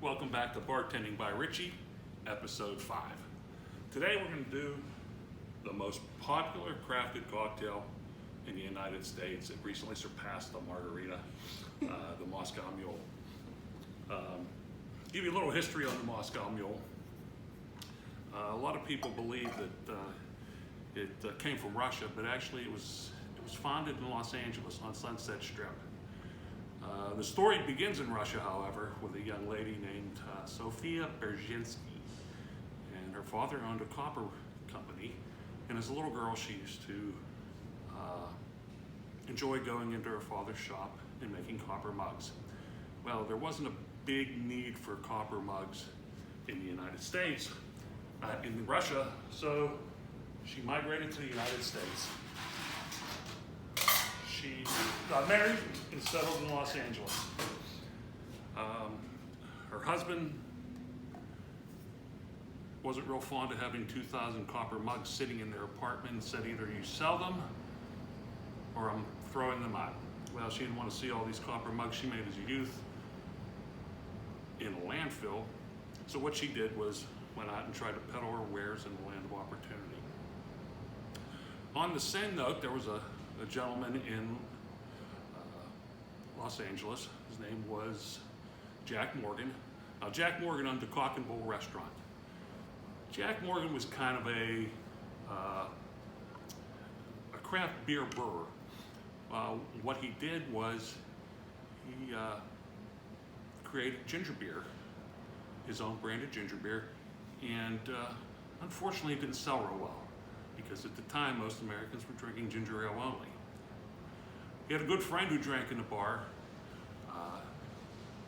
Welcome back to Bartending by Richie, episode 5. Today we're going to do the most popular crafted cocktail in the United States. It recently surpassed the margarita, the Moscow Mule. Give you a little history on the Moscow Mule. A lot of people believe that it came from Russia, but actually it was founded in Los Angeles on Sunset Strip. The story begins in Russia, however, with a young lady named Sofia Berezhinsky, and her father owned a copper company, and as a little girl she used to enjoy going into her father's shop and making copper mugs. Well, there wasn't a big need for copper mugs in the United States, in Russia, so she migrated to the United States. She got married and settled in Los Angeles. Her husband wasn't real fond of having 2,000 copper mugs sitting in their apartment and said, either you sell them or I'm throwing them out. Well, she didn't want to see all these copper mugs she made as a youth in a landfill. So what she did was went out and tried to peddle her wares in the land of opportunity. On the same note, there was a gentleman in Los Angeles. His name was Jack Morgan. Now, Jack Morgan owned a Cock and Bull restaurant. Jack Morgan was kind of a craft beer brewer. What he did was he created ginger beer, his own branded ginger beer, and unfortunately it didn't sell real well, because at the time most Americans were drinking ginger ale only. He had a good friend who drank in the bar,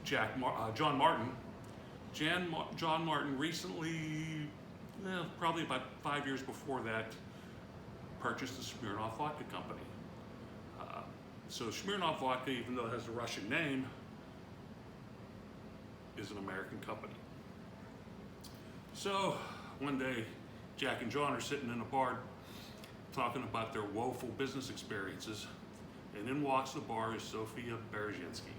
John Martin. John Martin recently, probably about 5 years before that, purchased the Smirnoff Vodka Company. So Smirnoff Vodka, even though it has a Russian name, is an American company. So one day, Jack and John are sitting in a bar talking about their woeful business experiences, and in walks the bar is Sofia Berezhinsky,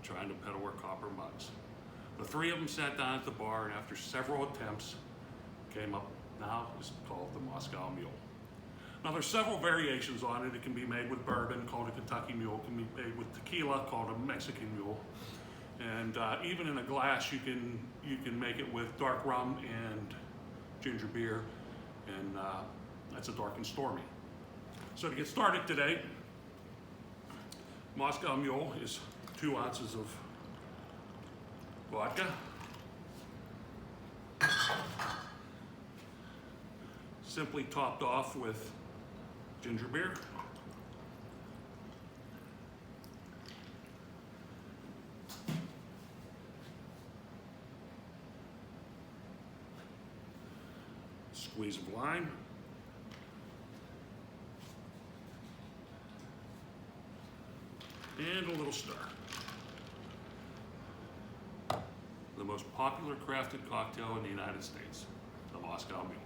trying to peddle her copper mugs. The three of them sat down at the bar, and after several attempts, came up, now it's called the Moscow Mule. Now there's several variations on it. It can be made with bourbon, called a Kentucky Mule. It can be made with tequila, called a Mexican Mule. And even in a glass, you can make it with dark rum and ginger beer, and that's a dark and stormy. So to get started today, Moscow Mule is 2 ounces of vodka, simply topped off with ginger beer, squeeze of lime, and a little stir. The most popular crafted cocktail in the United States, the Moscow Mule.